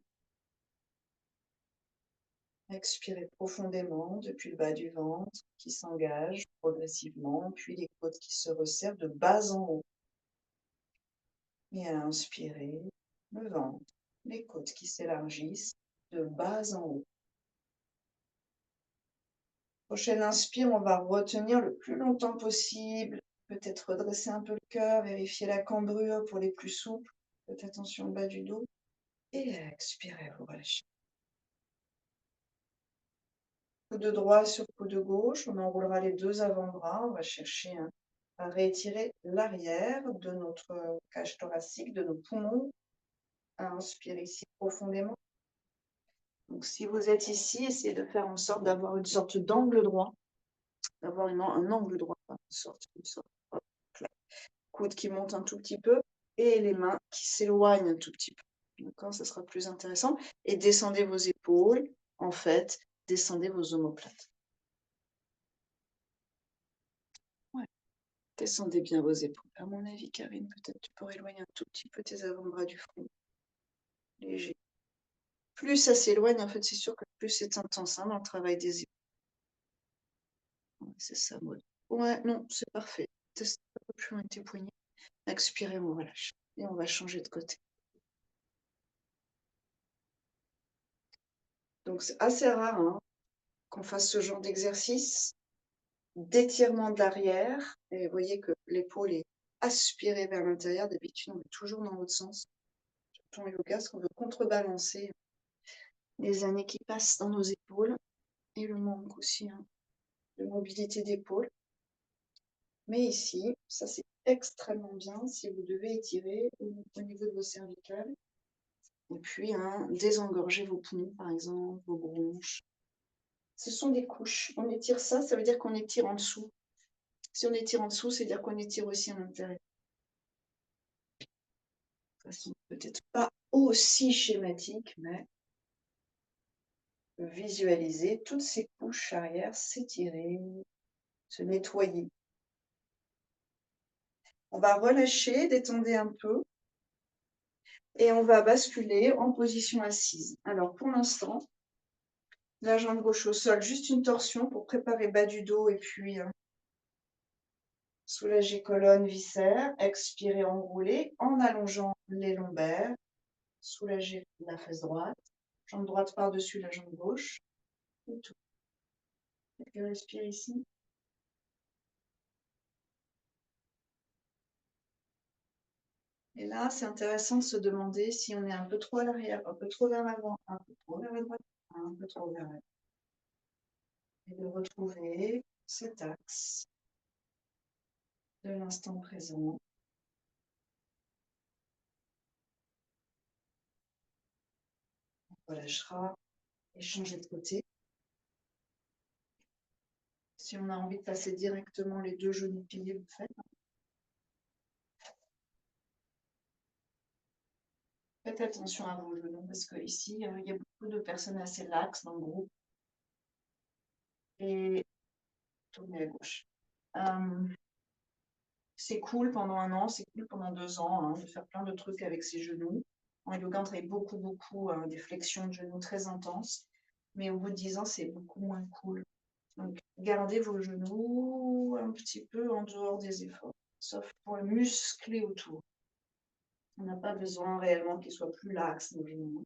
Expirez profondément depuis le bas du ventre qui s'engage progressivement, puis les côtes qui se resserrent de bas en haut. Et à inspirer, le ventre, les côtes qui s'élargissent de bas en haut. Prochaine inspire, on va retenir le plus longtemps possible. Peut-être redresser un peu le cœur, vérifier la cambrure pour les plus souples. Faites attention au bas du dos. Et expirez, vous relâchez. Coude droit sur coude gauche, on enroulera les deux avant-bras. On va chercher à réétirer l'arrière de notre cage thoracique, de nos poumons. Inspirez ici profondément. Donc, si vous êtes ici, essayez de faire en sorte d'avoir une sorte d'angle droit, d'avoir un angle droit, une sorte. Hop, là. Coude qui monte un tout petit peu et les mains qui s'éloignent un tout petit peu. D'accord, ça sera plus intéressant. Et descendez vos épaules, en fait, descendez vos omoplates. Ouais. Descendez bien vos épaules. À mon avis, Karine, peut-être tu pourrais éloigner un tout petit peu tes avant-bras du front. Léger. Plus ça s'éloigne, en fait, c'est sûr que plus c'est intense dans le travail des épaules. Ouais, c'est ça, mode. Ouais, non, c'est parfait. Teste un peu plus loin tes poignets. Expirez, on relâche. Et on va changer de côté. Donc, c'est assez rare qu'on fasse ce genre d'exercice d'étirement de l'arrière. Et vous voyez que l'épaule est aspirée vers l'intérieur. D'habitude, on est toujours dans l'autre sens. Surtout en yoga, parce qu'on veut contrebalancer les années qui passent dans nos épaules et le manque aussi de mobilité d'épaule. Mais ici, ça c'est extrêmement bien si vous devez étirer au niveau de vos cervicales. Et puis, désengorger vos poumons, par exemple, vos bronches. Ce sont des couches. On étire ça, ça veut dire qu'on étire en dessous. Si on étire en dessous, c'est-à-dire qu'on étire aussi à l'intérieur. De façon peut-être pas aussi schématique, mais visualiser toutes ces couches arrière s'étirer, se nettoyer. On va relâcher, détendez un peu et on va basculer en position assise. Alors pour l'instant, la jambe gauche au sol, juste une torsion pour préparer bas du dos et puis soulager colonne, viscères. Expirez, enrouler en allongeant les lombaires. Soulager la face droite. Jambe droite par-dessus la jambe gauche. Et tout. Et respire ici. Et là, c'est intéressant de se demander si on est un peu trop à l'arrière, un peu trop vers l'avant, un peu trop vers la droite, un peu trop vers l'arrière. Et de retrouver cet axe de l'instant présent. On relâchera et changer de côté. Si on a envie de passer directement les deux genoux pliés, vous faites. Faites attention à vos genoux parce qu'ici, il y a beaucoup de personnes assez laxes dans le groupe. Et tournez à gauche. C'est cool pendant 1 an, c'est cool pendant 2 ans de faire plein de trucs avec ses genoux. En yoga, on travaille beaucoup des flexions de genoux très intenses. Mais au bout de 10 ans, c'est beaucoup moins cool. Donc, gardez vos genoux un petit peu en dehors des efforts, sauf pour muscler autour. On n'a pas besoin réellement qu'il soit plus laxe, nos genoux.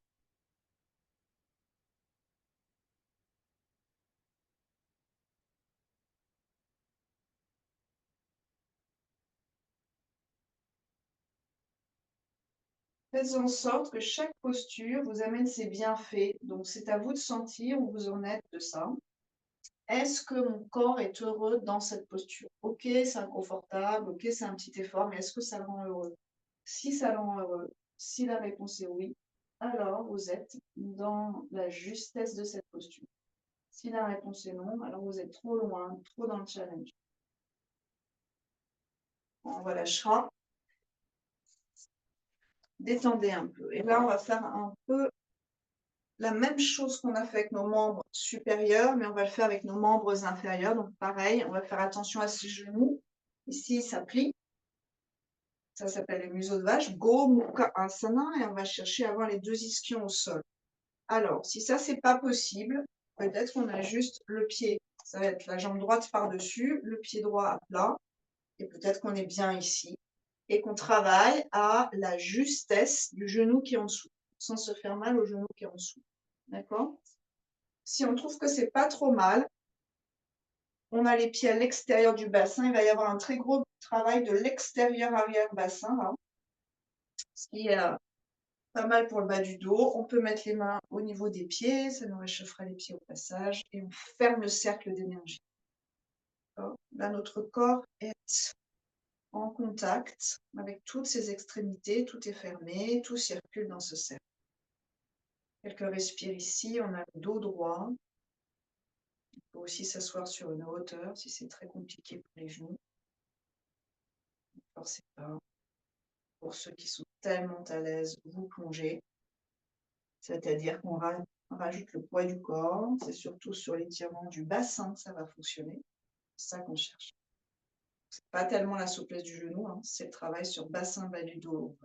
Faites en sorte que chaque posture vous amène ses bienfaits. Donc, c'est à vous de sentir où vous en êtes de ça. Est-ce que mon corps est heureux dans cette posture? Ok, c'est inconfortable, ok, c'est un petit effort, mais est-ce que ça le rend heureux? Si ça le rend heureux, si la réponse est oui, alors vous êtes dans la justesse de cette posture. Si la réponse est non, alors vous êtes trop loin, trop dans le challenge. On relâchera. Détendez un peu. Et là, on va faire un peu la même chose qu'on a fait avec nos membres supérieurs, mais on va le faire avec nos membres inférieurs. Donc pareil, on va faire attention à ses genoux. Ici, ça plie. Ça s'appelle le museau de vache. Go Mukha Asana. Et on va chercher à avoir les deux ischions au sol. Alors, si ça, c'est pas possible, peut-être qu'on a juste le pied. Ça va être la jambe droite par-dessus, le pied droit à plat. Et peut-être qu'on est bien ici. Et qu'on travaille à la justesse du genou qui est en dessous, sans se faire mal au genou qui est en dessous. D'accord? Si on trouve que c'est pas trop mal, on a les pieds à l'extérieur du bassin. Il va y avoir un très gros travail de l'extérieur arrière bassin, là, ce qui est pas mal pour le bas du dos. On peut mettre les mains au niveau des pieds, ça nous réchauffera les pieds au passage, et on ferme le cercle d'énergie. Là, notre corps est en contact avec toutes ses extrémités, tout est fermé, tout circule dans ce cercle. Quelques respires ici, on a le dos droit. Il faut aussi s'asseoir sur une hauteur si c'est très compliqué pour les genoux. Ne forcez pas. Pour ceux qui sont tellement à l'aise, vous plongez. C'est-à-dire qu'on rajoute le poids du corps. C'est surtout sur l'étirement du bassin que ça va fonctionner. C'est ça qu'on cherche. Ce n'est pas tellement la souplesse du genou, hein, c'est le travail sur bassin, bas du dos.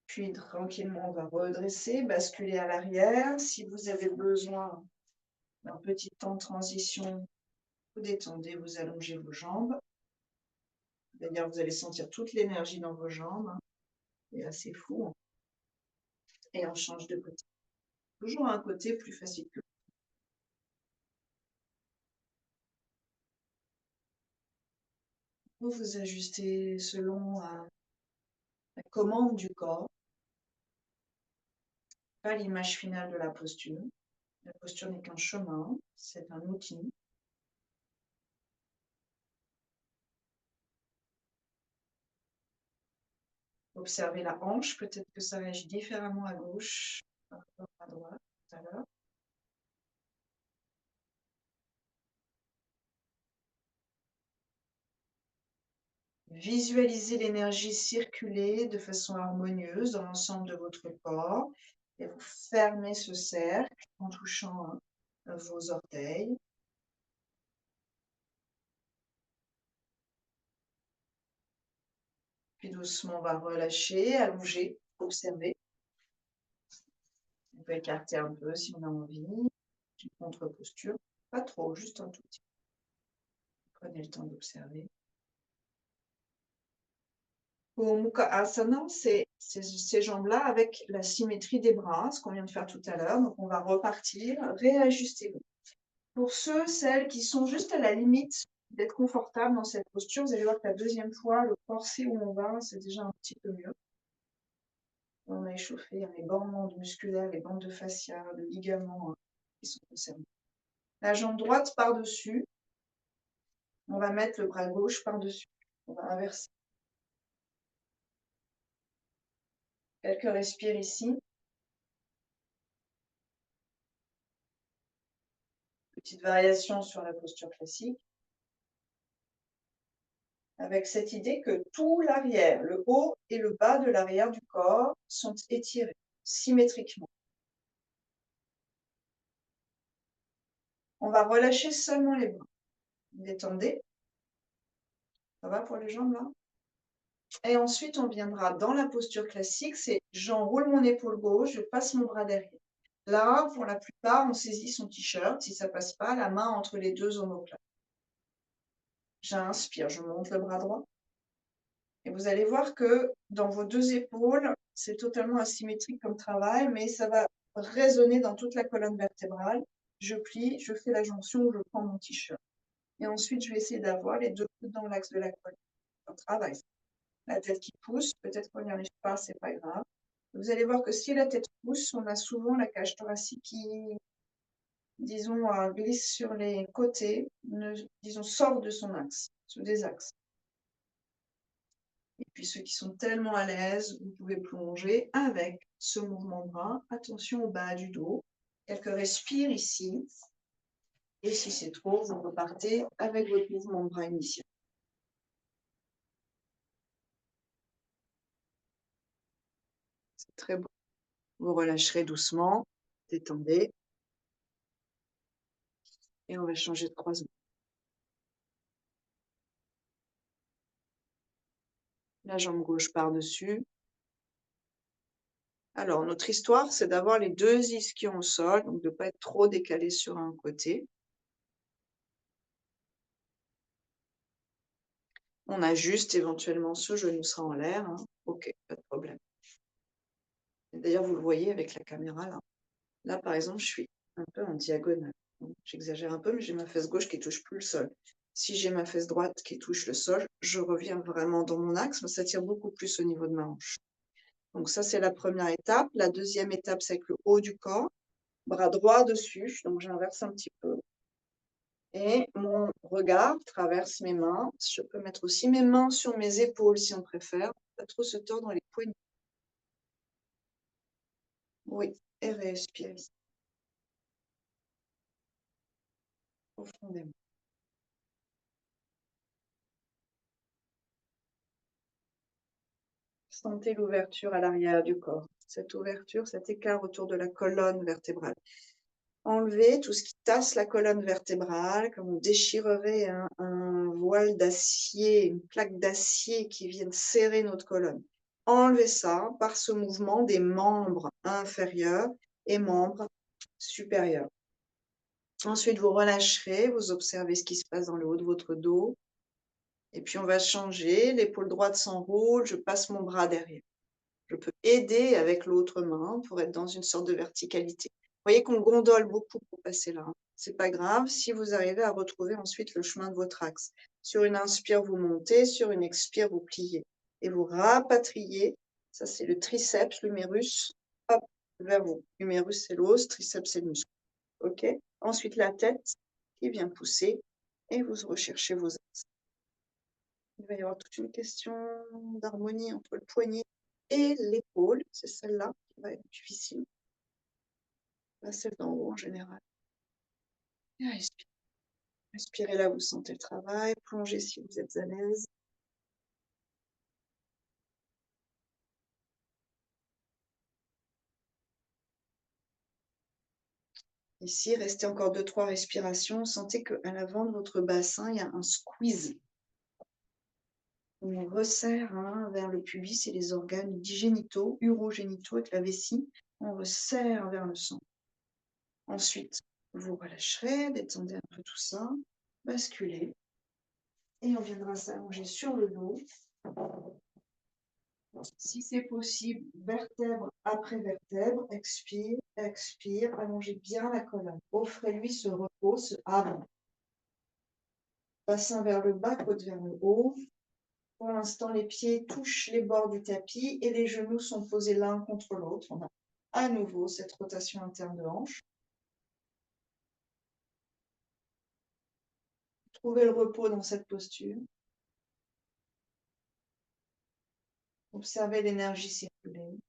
Puis tranquillement, on va redresser, basculer à l'arrière. Si vous avez besoin d'un petit temps de transition, vous détendez, vous allongez vos jambes. D'ailleurs, vous allez sentir toute l'énergie dans vos jambes. C'est assez fou. Et on change de côté. Toujours un côté plus facile que l'autre. Vous vous ajustez selon la commande du corps, pas l'image finale de la posture. La posture n'est qu'un chemin, c'est un outil. Observez la hanche, peut-être que ça réagit différemment à gauche par rapport à droite tout à l'heure. Visualisez l'énergie circuler de façon harmonieuse dans l'ensemble de votre corps et vous fermez ce cercle en touchant vos orteils. Puis doucement, on va relâcher, allonger, observer. On peut écarter un peu si on a envie. Une contre-posture. Pas trop, juste un tout petit peu. Prenez le temps d'observer. Au Mukha Asana, c'est ces jambes-là avec la symétrie des bras, ce qu'on vient de faire tout à l'heure. Donc, on va repartir, réajuster-vous. Pour ceux, celles qui sont juste à la limite d'être confortables dans cette posture, vous allez voir que la deuxième fois, le corps sait où on va, c'est déjà un petit peu mieux. On a échauffé les bandes musculaires, les bandes de fascia, le ligament qui sont concernés. La jambe droite par-dessus, on va mettre le bras gauche par-dessus. On va inverser. Quelques respires ici. Petite variation sur la posture classique. Avec cette idée que tout l'arrière, le haut et le bas de l'arrière du corps sont étirés symétriquement. On va relâcher seulement les bras. Détendez. Ça va pour les jambes là? Et ensuite, on viendra dans la posture classique, c'est j'enroule mon épaule gauche, je passe mon bras derrière. Là, pour la plupart, on saisit son t-shirt. Si ça passe pas, la main entre les deux omoplates. J'inspire, je monte le bras droit. Et vous allez voir que dans vos deux épaules, c'est totalement asymétrique comme travail, mais ça va résonner dans toute la colonne vertébrale. Je plie, je fais la jonction, je prends mon t-shirt. Et ensuite, je vais essayer d'avoir les deux coudes dans l'axe de la colonne. On travaille. La tête qui pousse, peut-être qu'on n'y arrive pas, c'est pas grave. Vous allez voir que si la tête pousse, on a souvent la cage thoracique qui, disons, glisse sur les côtés, disons, sort de son axe, se désaxe. Et puis ceux qui sont tellement à l'aise, vous pouvez plonger avec ce mouvement de bras. Attention au bas du dos. Quelques respires ici. Et si c'est trop, vous repartez avec votre mouvement de bras initial. C'est très beau. Vous relâcherez doucement, détendez. Et on va changer de croisement. La jambe gauche par-dessus. Alors, notre histoire, c'est d'avoir les deux ischions au sol, donc de ne pas être trop décalé sur un côté. On ajuste éventuellement ce genou sera en l'air. Hein. Ok, pas de problème. D'ailleurs, vous le voyez avec la caméra là. Là, par exemple, je suis un peu en diagonale. J'exagère un peu, mais j'ai ma fesse gauche qui touche plus le sol. Si j'ai ma fesse droite qui touche le sol, je reviens vraiment dans mon axe, mais ça tire beaucoup plus au niveau de ma hanche. Donc ça, c'est la première étape. La deuxième étape, c'est avec le haut du corps. Bras droit dessus, donc j'inverse un petit peu. Et mon regard traverse mes mains. Je peux mettre aussi mes mains sur mes épaules si on préfère. Pas trop se tordre les poignets. Oui, et respire ici. Profondément. Sentez l'ouverture à l'arrière du corps. Cette ouverture, cet écart autour de la colonne vertébrale. Enlevez tout ce qui tasse la colonne vertébrale, comme on déchirerait un voile d'acier, une plaque d'acier qui vient serrer notre colonne. Enlevez ça par ce mouvement des membres inférieurs et membres supérieurs. Ensuite, vous relâcherez, vous observez ce qui se passe dans le haut de votre dos. Et puis, on va changer. L'épaule droite s'enroule, je passe mon bras derrière. Je peux aider avec l'autre main pour être dans une sorte de verticalité. Vous voyez qu'on gondole beaucoup pour passer là. C'est pas grave si vous arrivez à retrouver ensuite le chemin de votre axe. Sur une inspire, vous montez, sur une expire, vous pliez. Et vous rapatriez. Ça, c'est le triceps, l'humérus, hop, vers vous. L'humérus, c'est l'os, triceps, c'est le muscle. OK? Ensuite, la tête qui vient pousser et vous recherchez vos axes. Il va y avoir toute une question d'harmonie entre le poignet et l'épaule. C'est celle-là qui va être difficile. Là, celle d'en haut en général. Et respirez. Respirez là, vous sentez le travail. Plongez si vous êtes à l'aise. Ici, restez encore 2-3 respirations. Sentez qu'à l'avant de votre bassin, il y a un squeeze. On resserre vers le pubis et les organes digénitaux, urogénitaux avec la vessie. On resserre vers le sang. Ensuite, vous relâcherez, détendez un peu tout ça, basculez. Et on viendra s'allonger sur le dos. Si c'est possible, vertèbre après vertèbre, expire, expire, allongez bien la colonne. Offrez-lui ce repos, ce avant. Bassin vers le bas, côte vers le haut. Pour l'instant, les pieds touchent les bords du tapis et les genoux sont posés l'un contre l'autre. On a à nouveau cette rotation interne de hanche. Trouvez le repos dans cette posture. Observez l'énergie circuler.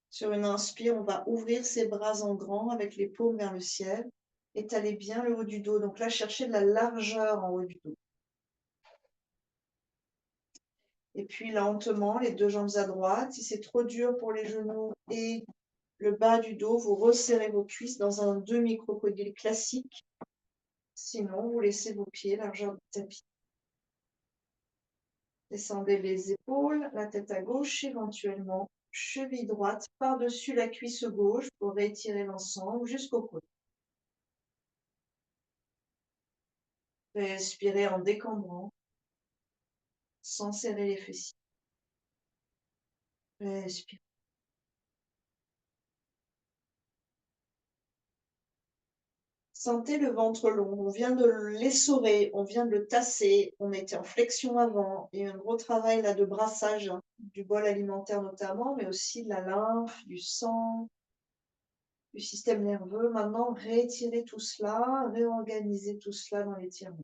Sur une inspire, on va ouvrir ses bras en grand avec les paumes vers le ciel. Étalez bien le haut du dos. Donc là, cherchez de la largeur en haut du dos. Et puis lentement, les deux jambes à droite. Si c'est trop dur pour les genoux et le bas du dos, vous resserrez vos cuisses dans un demi-crocodile classique. Sinon, vous laissez vos pieds largeur du tapis. Descendez les épaules, la tête à gauche éventuellement. Cheville droite par-dessus la cuisse gauche pour étirer l'ensemble jusqu'au coude. Respirez en décambrant. sans serrer les fessiers. Respire. Sentez le ventre long, on vient de l'essorer, on vient de le tasser, on était en flexion avant. Il y a eu un gros travail là de brassage, hein, du bol alimentaire notamment, mais aussi de la lymphe, du sang, du système nerveux. Maintenant, réétirez tout cela, réorganisez tout cela dans l'étirement.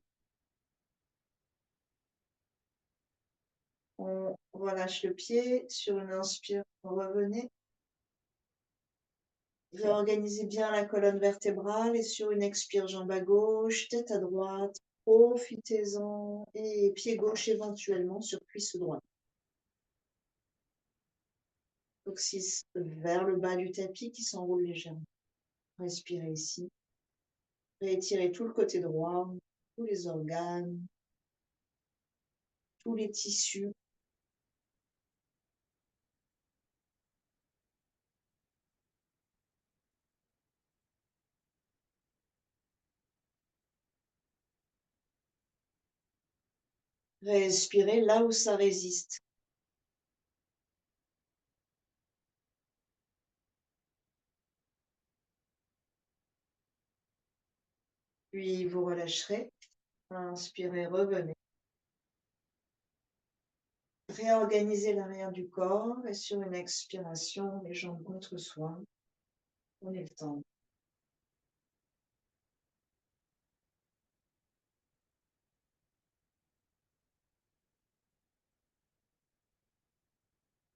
On relâche le pied, sur une inspire, revenez. Réorganisez bien la colonne vertébrale et sur une expire, jambe à gauche, tête à droite, profitez-en et pied gauche éventuellement sur cuisse droite. Coccyx vers le bas du tapis qui s'enroule légèrement. Respirez ici. Réétirez tout le côté droit, tous les organes, tous les tissus. Respirez là où ça résiste. Puis vous relâcherez. Inspirez, revenez. Réorganisez l'arrière du corps et sur une expiration, les jambes contre soi. Prenez le temps.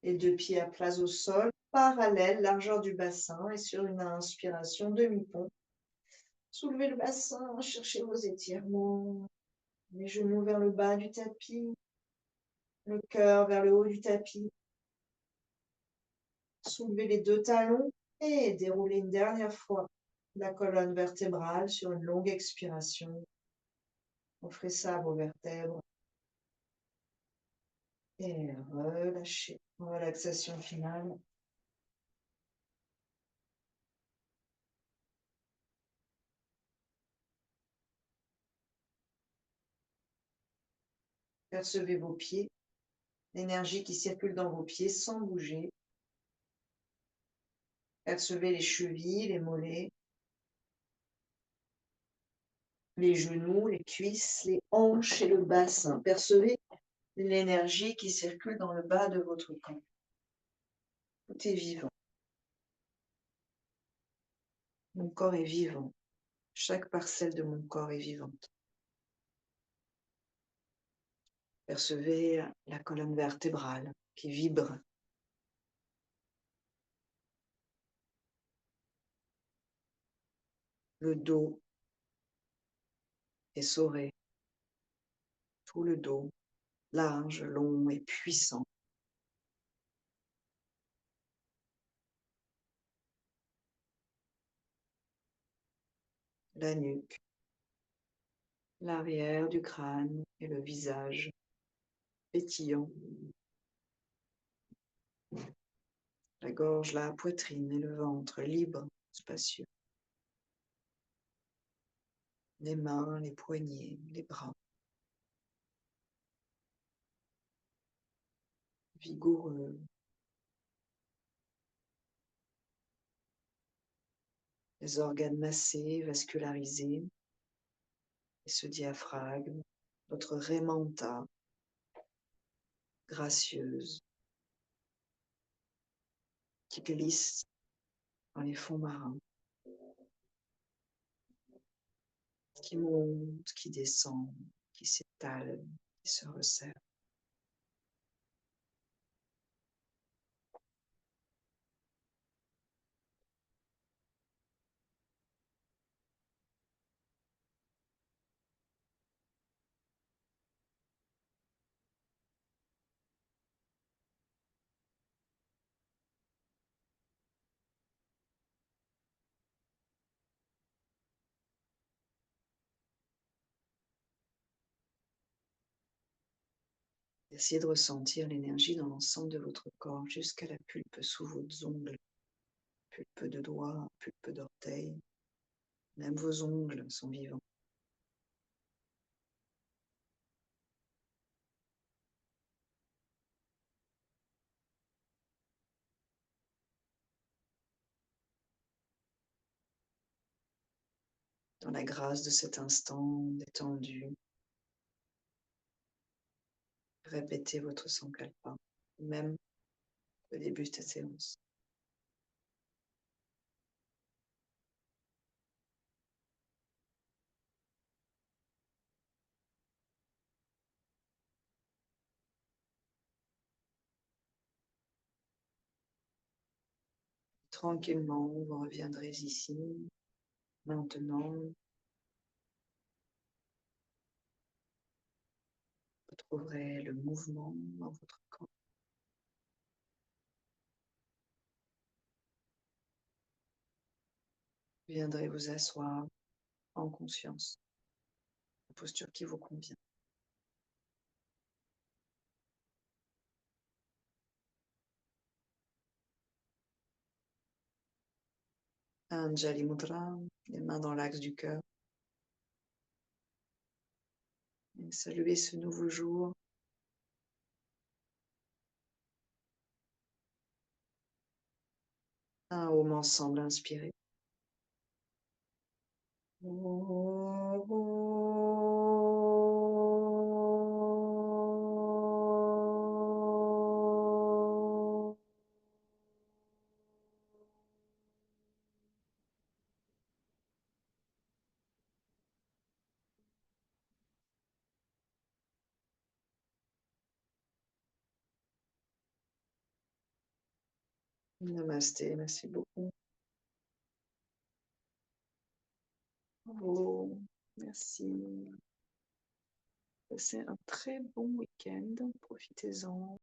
Les deux pieds à plat au sol, parallèle, largeur du bassin et sur une inspiration, demi-pont. Soulevez le bassin, cherchez vos étirements. Les genoux vers le bas du tapis, le cœur vers le haut du tapis. Soulevez les deux talons et déroulez une dernière fois la colonne vertébrale sur une longue expiration. Offrez ça à vos vertèbres. Et relâchez. Relaxation finale. Percevez vos pieds, l'énergie qui circule dans vos pieds sans bouger. Percevez les chevilles, les mollets, les genoux, les cuisses, les hanches et le bassin. Percevez l'énergie qui circule dans le bas de votre corps. Tout est vivant. Mon corps est vivant. Chaque parcelle de mon corps est vivante. Percevez la colonne vertébrale qui vibre. Le dos essoré. Tout le dos, large, long et puissant. La nuque, l'arrière du crâne et le visage pétillant. La gorge, la poitrine et le ventre libres, spacieux. Les mains, les poignets, les bras. Vigoureux. Les organes massés, vascularisés. Et ce diaphragme, notre raimanta, gracieuse, qui glisse dans les fonds marins, qui monte, qui descend, qui s'étale, qui se resserre. Essayez de ressentir l'énergie dans l'ensemble de votre corps jusqu'à la pulpe sous vos ongles, pulpe de doigts, pulpe d'orteils. Même vos ongles sont vivants. dans la grâce de cet instant détendu. Répétez votre sankalpa, même au début de cette séance. Tranquillement, vous reviendrez ici, maintenant. Vous trouverez le mouvement dans votre corps. Vous viendrez vous asseoir en conscience, la posture qui vous convient. Anjali Mudra, les mains dans l'axe du cœur. Et saluez ce nouveau jour. Un Om ensemble, inspirez. Namasté, merci beaucoup. Oh, merci. Passez un très bon week-end. Profitez-en.